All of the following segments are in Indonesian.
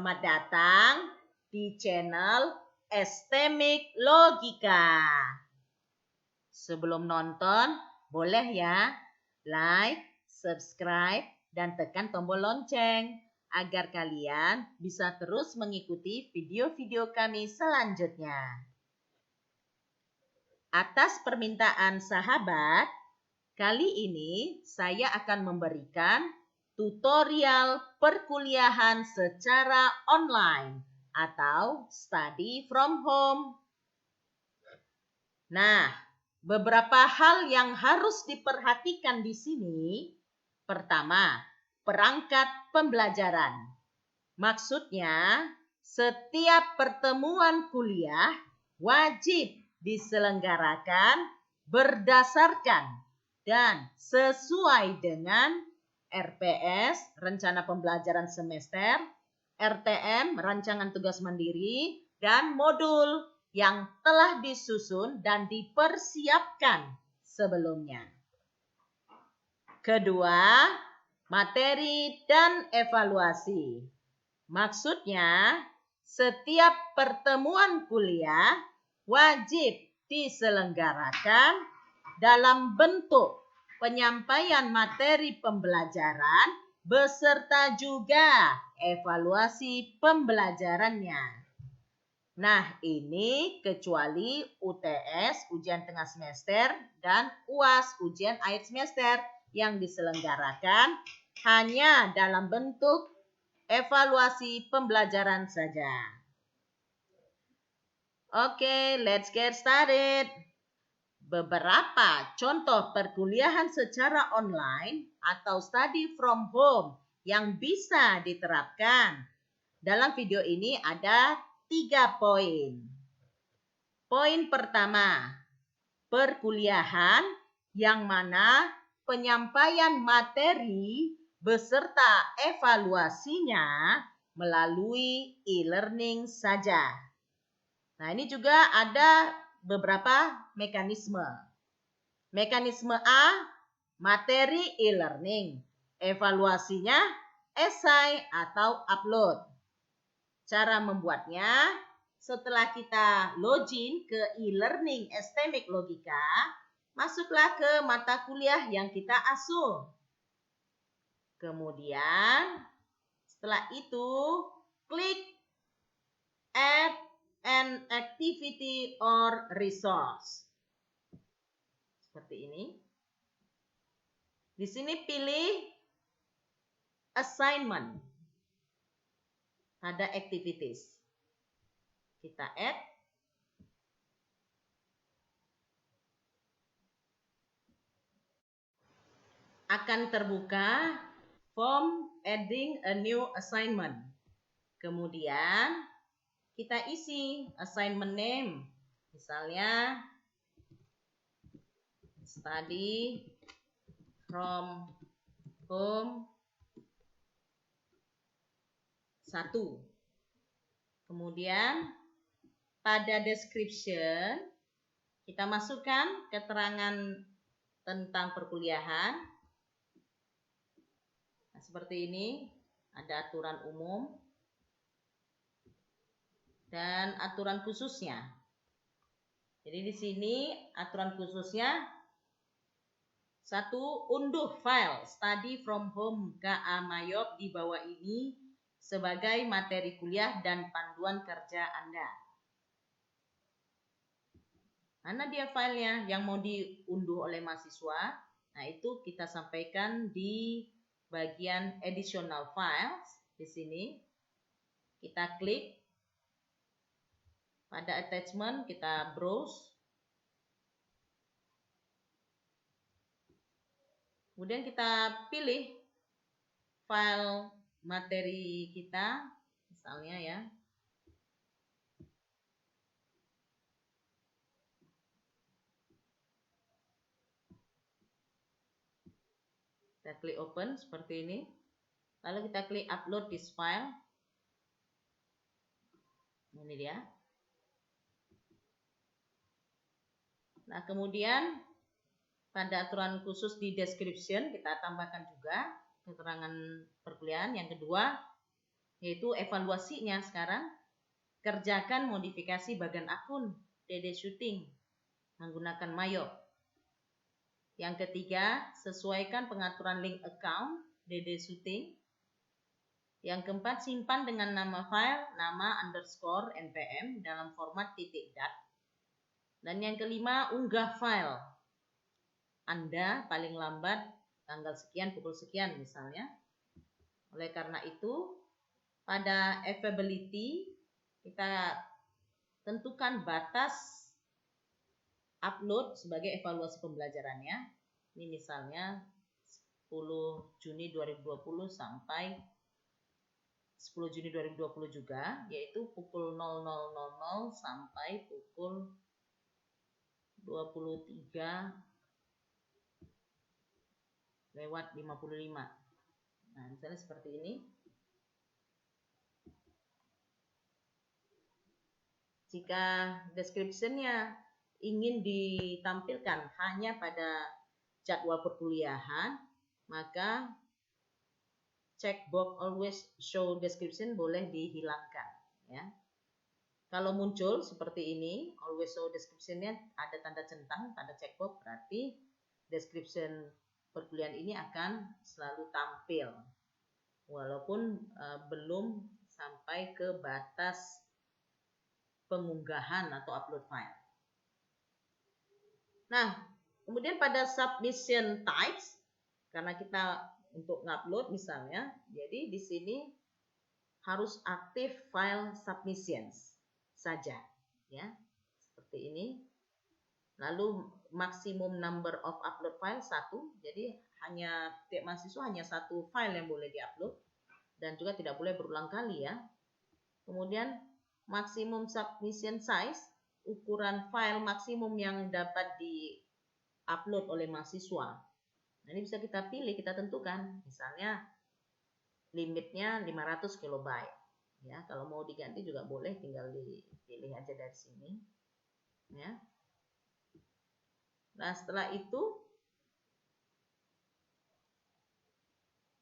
Selamat datang di channel STMIC Logika. Sebelum nonton, boleh ya like, subscribe, dan tekan tombol lonceng agar kalian bisa terus mengikuti video-video kami selanjutnya. Atas permintaan sahabat, kali ini saya akan memberikan tutorial perkuliahan secara online atau study from home. Nah, beberapa hal yang harus diperhatikan di sini. Pertama, perangkat pembelajaran. Maksudnya, setiap pertemuan kuliah wajib diselenggarakan berdasarkan dan sesuai dengan RPS, Rencana Pembelajaran Semester, RTM, Rancangan Tugas Mandiri, dan modul yang telah disusun dan dipersiapkan sebelumnya. Kedua, materi dan evaluasi. Maksudnya, setiap pertemuan kuliah wajib diselenggarakan dalam bentuk penyampaian materi pembelajaran beserta juga evaluasi pembelajarannya. Nah, ini kecuali UTS, ujian tengah semester, dan UAS, ujian akhir semester, yang diselenggarakan hanya dalam bentuk evaluasi pembelajaran saja. Oke, let's get started. Beberapa contoh perkuliahan secara online atau study from home yang bisa diterapkan. Dalam video ini ada 3 poin. Poin pertama, perkuliahan yang mana penyampaian materi beserta evaluasinya melalui e-learning saja. Nah, ini juga ada beberapa mekanisme. Mekanisme A, materi e-learning. Evaluasinya, esai atau upload. Cara membuatnya, setelah kita login ke e-learning STMIC Logika, masuklah ke mata kuliah yang kita asuh. Kemudian, setelah itu, klik Add an activity or resource. Seperti ini. Di sini pilih assignment. Ada activities. Kita add. Akan terbuka form adding a new assignment. Kemudian kita isi assignment name. Misalnya study from home 1. Kemudian pada description kita masukkan keterangan tentang perkuliahan. Nah, seperti ini, ada aturan umum dan aturan khususnya. Jadi di sini aturan khususnya 1. Unduh file study from home KA Mayop di bawah ini sebagai materi kuliah dan panduan kerja Anda. Mana dia filenya yang mau diunduh oleh mahasiswa? Nah, itu kita sampaikan di bagian additional files. Di sini kita klik pada attachment, kita browse. Kemudian kita pilih file materi kita, misalnya ya. Kita klik open seperti ini. Lalu kita klik upload this file. Ini dia. Nah, kemudian pada aturan khusus di description kita tambahkan juga keterangan perkuliahan. Yang kedua, yaitu evaluasinya sekarang. Kerjakan modifikasi bagian akun DD Shooting menggunakan Mayop. Yang ketiga, sesuaikan pengaturan link account DD Shooting. Yang keempat, simpan dengan nama file, nama _npm dalam format .dat. Dan yang kelima, unggah file Anda paling lambat tanggal sekian, pukul sekian misalnya. Oleh karena itu, pada availability, kita tentukan batas upload sebagai evaluasi pembelajarannya. Ini misalnya 10 Juni 2020 sampai 10 Juni 2020 juga, yaitu pukul 00.00 sampai pukul 23:55. Nah, misalnya seperti ini. Jika description-nya ingin ditampilkan hanya pada jadwal perkuliahan, maka checkbox always show description boleh dihilangkan. Ya. Kalau muncul seperti ini, always show description-nya ada tanda centang, tanda checkbox, berarti description perkuliahan ini akan selalu tampil, walaupun belum sampai ke batas pengunggahan atau upload file. Nah, kemudian pada submission types, karena kita untuk ngupload misalnya, jadi di sini harus aktif file submissions saja, ya, seperti ini. Lalu maksimum number of upload file 1, jadi hanya tiap mahasiswa hanya 1 file yang boleh diupload dan juga tidak boleh berulang kali ya. Kemudian maksimum submission size, ukuran file maksimum yang dapat di-upload oleh mahasiswa. Nah, ini bisa kita pilih, kita tentukan. Misalnya limitnya 500 KB. Ya, kalau mau diganti juga boleh, tinggal dipilih aja dari sini. Ya. Nah, setelah itu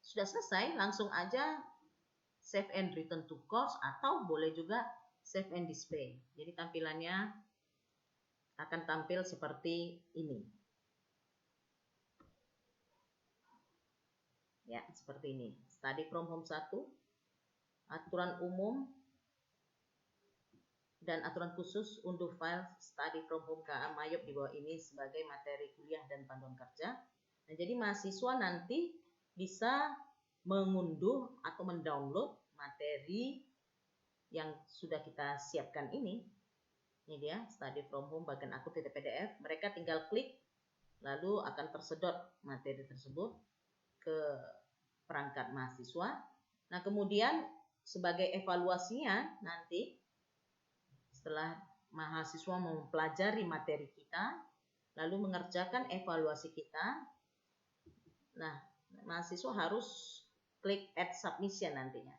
sudah selesai, langsung aja save and return to course, atau boleh juga save and display. Jadi tampilannya akan tampil seperti ini. Ya, seperti ini. Study from home 1, aturan umum dan aturan khusus unduh file study from home KA Mayop di bawah ini sebagai materi kuliah dan panduan kerja. Nah, jadi mahasiswa nanti bisa mengunduh atau mendownload materi yang sudah kita siapkan ini. Ini dia, study from home bagian akun .pdf. Mereka tinggal klik, lalu akan tersedot materi tersebut ke perangkat mahasiswa. Nah, kemudian sebagai evaluasinya nanti, setelah mahasiswa mempelajari materi kita, lalu mengerjakan evaluasi kita, nah, mahasiswa harus klik add submission nantinya.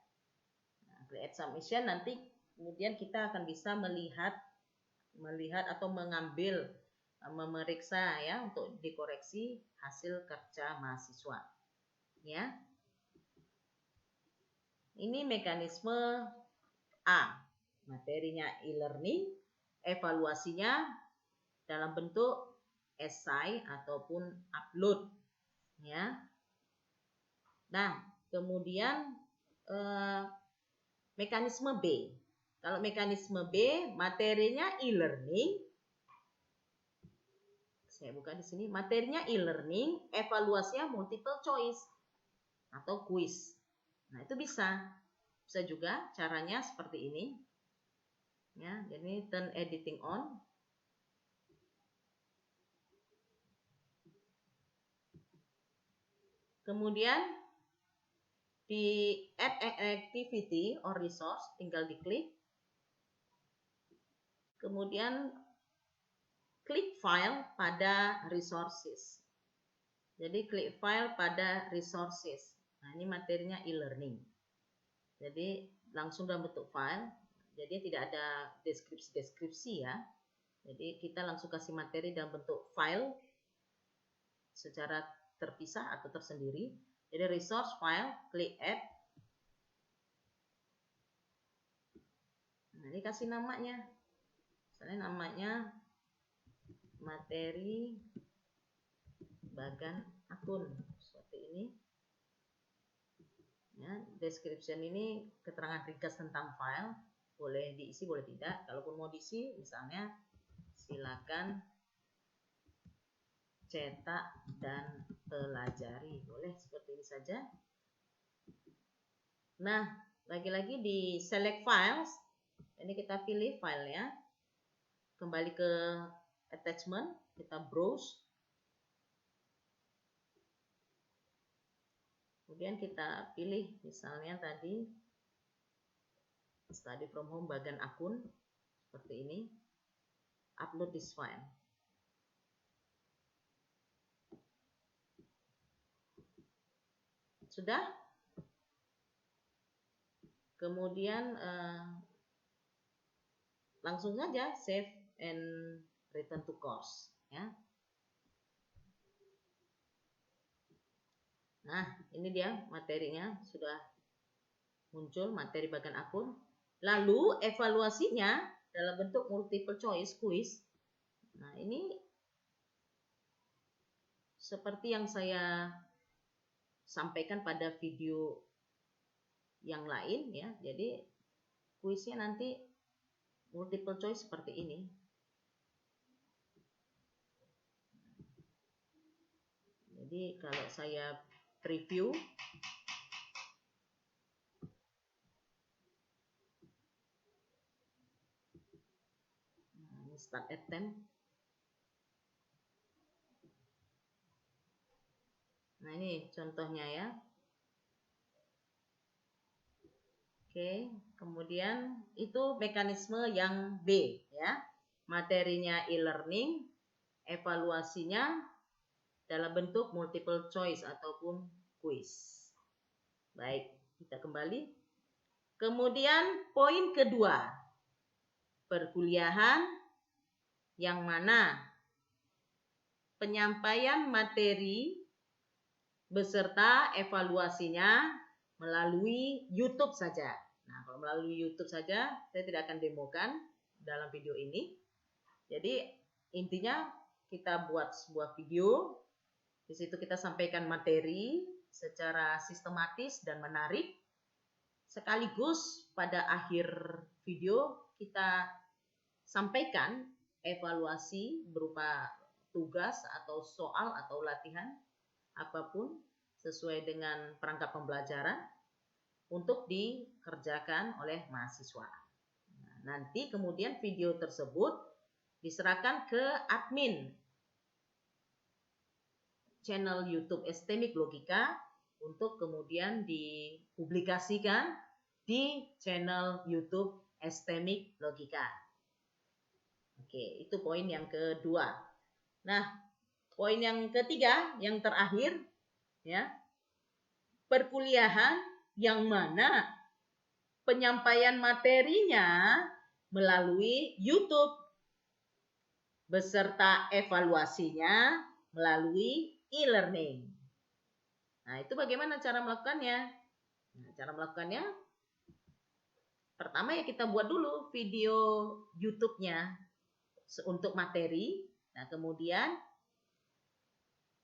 Add submission, nanti kemudian kita akan bisa melihat atau mengambil, memeriksa ya untuk dikoreksi hasil kerja mahasiswa. Ya. Ini mekanisme A. Materinya e-learning, evaluasinya dalam bentuk essay ataupun upload. Ya. Nah, kemudian mekanisme B. Kalau mekanisme B, materinya e-learning. Saya buka di sini. Materinya e-learning, evaluasinya multiple choice atau quiz. Nah, itu bisa. Bisa juga caranya seperti ini. Ya, jadi turn editing on. Kemudian di add activity or resource, tinggal diklik. Kemudian klik file pada resources. Jadi klik file pada resources. Nah, ini materinya e-learning. Jadi langsung dalam bentuk file. Jadi tidak ada deskripsi ya. Jadi kita langsung kasih materi dalam bentuk file secara terpisah atau tersendiri. Jadi resource file, klik add. Nah, ini kasih namanya. Misalnya namanya materi bagan akun seperti ini. Ya, description ini keterangan ringkas tentang file, boleh diisi boleh tidak. Kalaupun mau diisi, misalnya silakan cetak dan pelajari, boleh seperti ini saja. Nah, lagi-lagi di select files, ini kita pilih filenya, kembali ke attachment, kita browse, kemudian kita pilih misalnya tadi study from home bagan akun seperti ini, upload this file. Sudah? Kemudian langsung saja save and return to course, ya. Nah, ini dia materinya sudah muncul, materi bagan akun. Lalu evaluasinya dalam bentuk multiple choice quiz. Nah, ini seperti yang saya sampaikan pada video yang lain, ya. Jadi kuisnya nanti multiple choice seperti ini. Jadi kalau saya preview, nah, start attempt. Nah, ini contohnya ya. Oke, kemudian itu mekanisme yang B, ya. Materinya e-learning, evaluasinya dalam bentuk multiple choice ataupun quiz. Baik, kita kembali. Kemudian poin kedua, perkuliahan yang mana penyampaian materi beserta evaluasinya melalui YouTube saja. Nah, kalau melalui YouTube saja, saya tidak akan demokan dalam video ini. Jadi, intinya kita buat sebuah video, di situ kita sampaikan materi secara sistematis dan menarik. Sekaligus pada akhir video kita sampaikan evaluasi berupa tugas atau soal atau latihan apapun sesuai dengan perangkat pembelajaran untuk dikerjakan oleh mahasiswa. Nah, nanti kemudian video tersebut diserahkan ke admin channel YouTube STMIC Logika untuk kemudian dipublikasikan di channel YouTube STMIC Logika. Oke, itu poin yang kedua. Nah, poin yang ketiga, yang terakhir, ya, perkuliahan yang mana penyampaian materinya melalui YouTube beserta evaluasinya melalui e-learning. Nah, itu bagaimana cara melakukannya? Nah, cara melakukannya, pertama ya kita buat dulu video YouTube-nya untuk materi. Nah, kemudian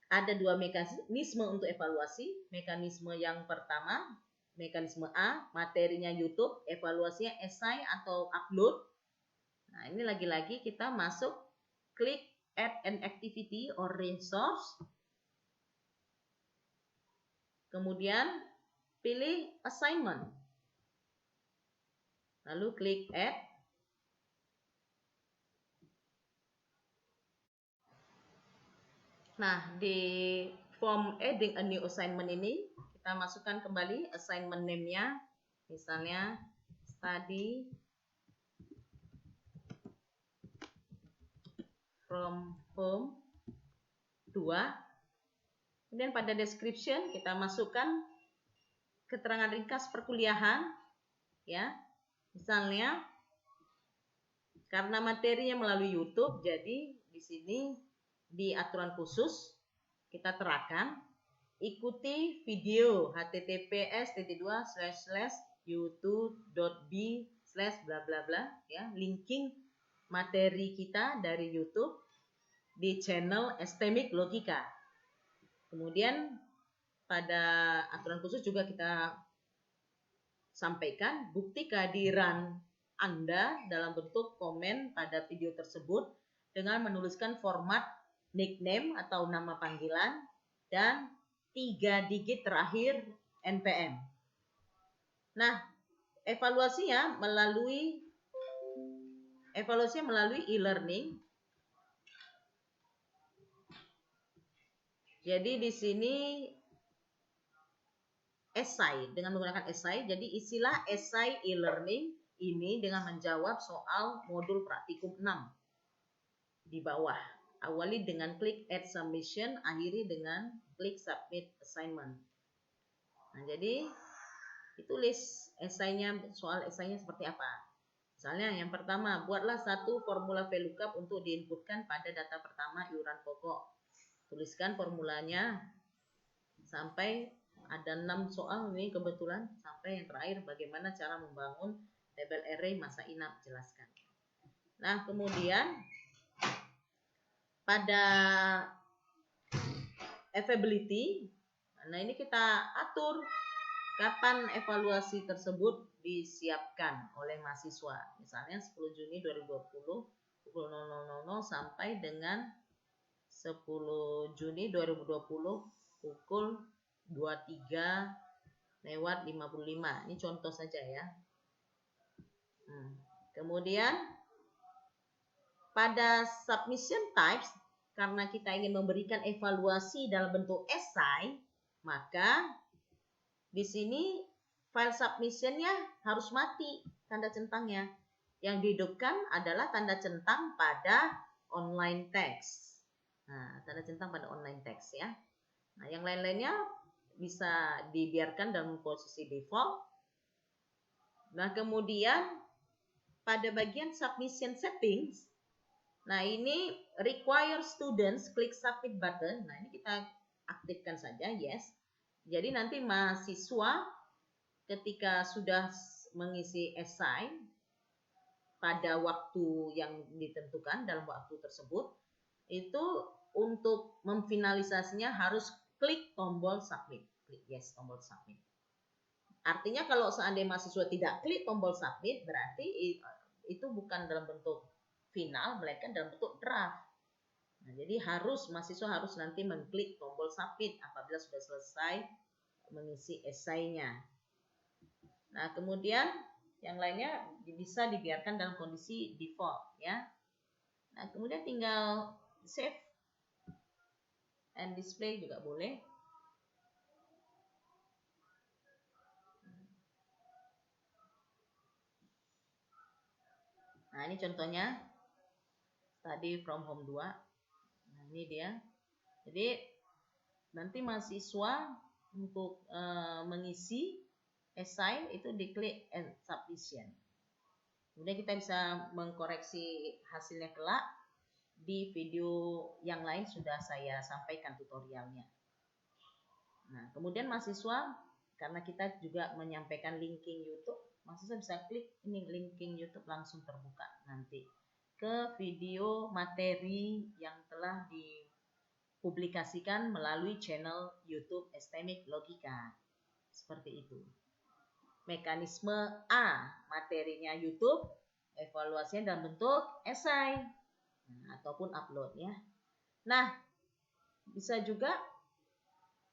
ada dua mekanisme untuk evaluasi. Mekanisme yang pertama, mekanisme A, materinya YouTube, evaluasinya essay atau upload. Nah, ini lagi-lagi kita masuk, klik add an activity or resource. Kemudian pilih assignment. Lalu klik add. Nah, di form adding a new assignment ini, kita masukkan kembali assignment name-nya. Misalnya, study from home 2. Kemudian pada description, kita masukkan keterangan ringkas perkuliahan. Ya, misalnya, karena materinya melalui YouTube, jadi di sini di aturan khusus kita terapkan ikuti video https://youtube.b slash bla bla bla ya, linking materi kita dari YouTube di channel STMIC Logika. Kemudian pada aturan khusus juga kita sampaikan bukti kehadiran Anda dalam bentuk komen pada video tersebut dengan menuliskan format nickname atau nama panggilan dan 3 digit terakhir NPM. Nah, evaluasinya melalui e-learning. Jadi di sini esai, dengan menggunakan esai. Jadi isilah esai e-learning ini dengan menjawab soal modul praktikum 6 di bawah. Awali dengan klik add submission, akhiri dengan klik submit assignment. Nah, jadi ditulis esainya, soal esainya seperti apa. Misalnya yang pertama, buatlah satu formula VLOOKUP untuk diinputkan pada data pertama iuran pokok. Tuliskan formulanya sampai ada 6 soal ini kebetulan, sampai yang terakhir bagaimana cara membangun tabel array masa inap, jelaskan. Nah, kemudian pada availability, nah ini kita atur kapan evaluasi tersebut disiapkan oleh mahasiswa. Misalnya 10 Juni 2020 pukul 00.00 sampai dengan 10 Juni 2020 pukul 23:55. Ini contoh saja ya. Kemudian pada submission types, karena kita ingin memberikan evaluasi dalam bentuk esai, maka di sini file submissionnya harus mati tanda centangnya. Yang dihidupkan adalah tanda centang pada online text. Nah, tanda centang pada online text ya. Nah, yang lain-lainnya bisa dibiarkan dalam posisi default. Nah, kemudian pada bagian submission settings, nah ini require students click submit button. Nah, ini kita aktifkan saja, yes. Jadi nanti mahasiswa ketika sudah mengisi esai pada waktu yang ditentukan dalam waktu tersebut, itu untuk memfinalisasinya harus klik tombol submit. Klik yes tombol submit. Artinya kalau seandainya mahasiswa tidak klik tombol submit, berarti itu bukan dalam bentuk final, melainkan dalam bentuk draft. Nah, jadi mahasiswa harus nanti mengklik tombol submit apabila sudah selesai mengisi esainya. Nah, kemudian yang lainnya bisa dibiarkan dalam kondisi default ya. Nah, kemudian tinggal save and display juga boleh. Nah, ini contohnya study from home 2. Nah, ini dia. Jadi nanti mahasiswa untuk mengisi esai itu diklik and submission. Kemudian kita bisa mengkoreksi hasilnya kelak. Di video yang lain sudah saya sampaikan tutorialnya. Nah, kemudian mahasiswa, karena kita juga menyampaikan linking YouTube, mahasiswa bisa klik ini linking YouTube, langsung terbuka nanti ke video materi yang telah dipublikasikan melalui channel YouTube STMIC Logika. Seperti itu. Mekanisme A, materinya YouTube, evaluasinya dalam bentuk esai ataupun upload ya. Nah, bisa juga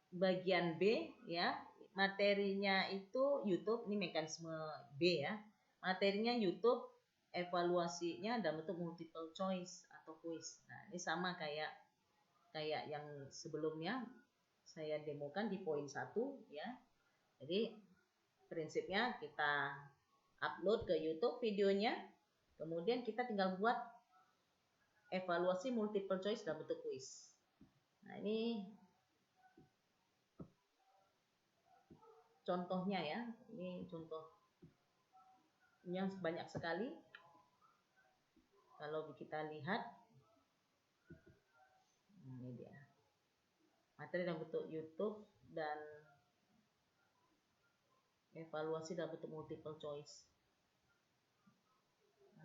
bagian B ya, materinya itu YouTube, ini mekanisme B ya. Materinya YouTube, evaluasinya dalam bentuk multiple choice atau quiz. Nah, ini sama kayak yang sebelumnya saya demokan di poin 1 ya. Jadi prinsipnya kita upload ke YouTube videonya, kemudian kita tinggal buat evaluasi multiple choice dalam bentuk quiz. Nah, ini contohnya ya. Ini contoh yang banyak sekali. Kalau kita lihat, ini dia. Materi dalam bentuk YouTube dan evaluasi dalam bentuk multiple choice.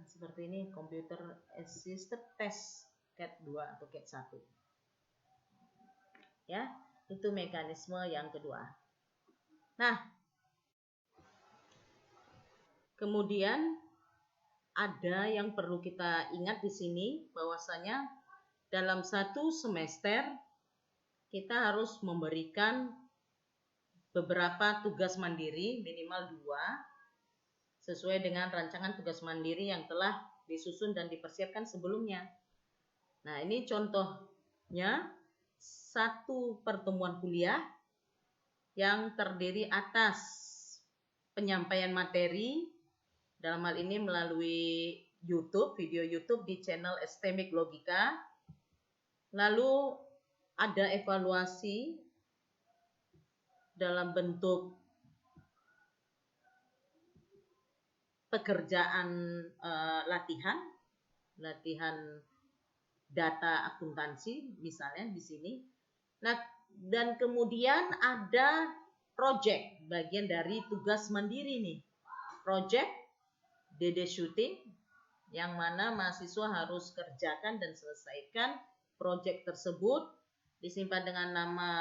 seperti ini, Computer Assisted Test CAT 2 atau CAT 1. Ya, itu mekanisme yang kedua. Nah, kemudian ada yang perlu kita ingat di sini, bahwasanya dalam satu semester kita harus memberikan beberapa tugas mandiri, minimal 2, sesuai dengan rancangan tugas mandiri yang telah disusun dan dipersiapkan sebelumnya. Nah, ini contohnya satu pertemuan kuliah yang terdiri atas penyampaian materi, dalam hal ini melalui YouTube, video YouTube di channel STMIC Logika. Lalu ada evaluasi dalam bentuk pekerjaan latihan data akuntansi misalnya di sini. Nah, dan kemudian ada project, bagian dari tugas mandiri nih. Project DD shooting, yang mana mahasiswa harus kerjakan dan selesaikan project tersebut, disimpan dengan nama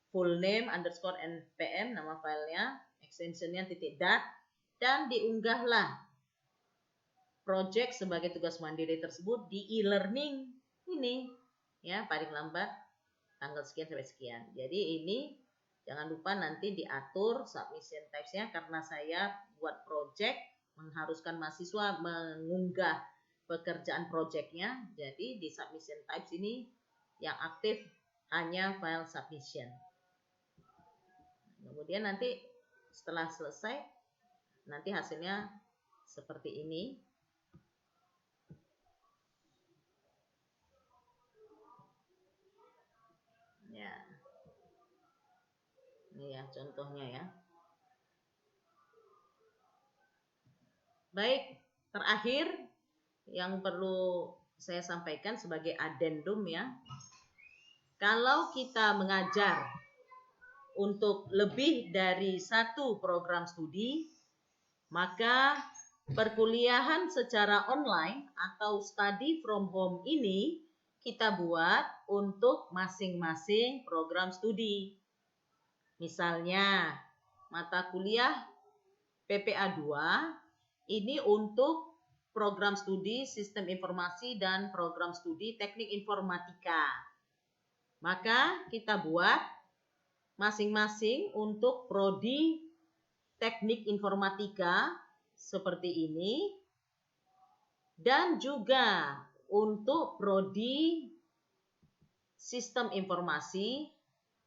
full name underscore npm, nama filenya, extensionnya .dat, dan diunggahlah project sebagai tugas mandiri tersebut di e-learning ini, ya, paling lambat tanggal sekian sampai sekian. Jadi ini jangan lupa nanti diatur submission types-nya, karena saya buat project mengharuskan mahasiswa mengunggah pekerjaan project-nya. Jadi di submission types ini yang aktif hanya file submission. Kemudian nanti setelah selesai, nanti hasilnya seperti ini. Ya, ini ya contohnya ya. Baik, terakhir yang perlu saya sampaikan sebagai addendum ya. Kalau kita mengajar untuk lebih dari satu program studi, maka perkuliahan secara online atau study from home ini kita buat untuk masing-masing program studi. Misalnya, mata kuliah PPA 2 ini untuk program studi Sistem Informasi dan program studi Teknik Informatika. Maka kita buat masing-masing untuk prodi Teknik Informatika seperti ini, dan juga untuk prodi Sistem Informasi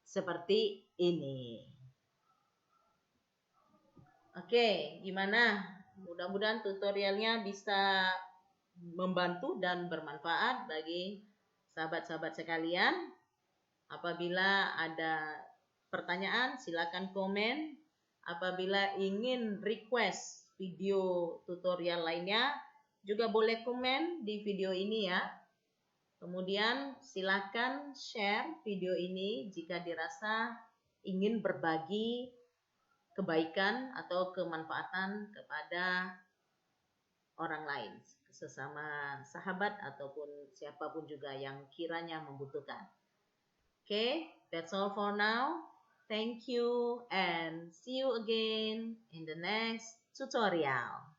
seperti ini. Oke, gimana? Mudah-mudahan tutorialnya bisa membantu dan bermanfaat bagi sahabat-sahabat sekalian. Apabila ada pertanyaan, silakan komen. Apabila ingin request video tutorial lainnya, juga boleh komen di video ini ya. Kemudian silakan share video ini jika dirasa ingin berbagi kebaikan atau kemanfaatan kepada orang lain, sesama sahabat ataupun siapapun juga yang kiranya membutuhkan. Okay, that's all for now. Thank you and see you again in the next tutorial.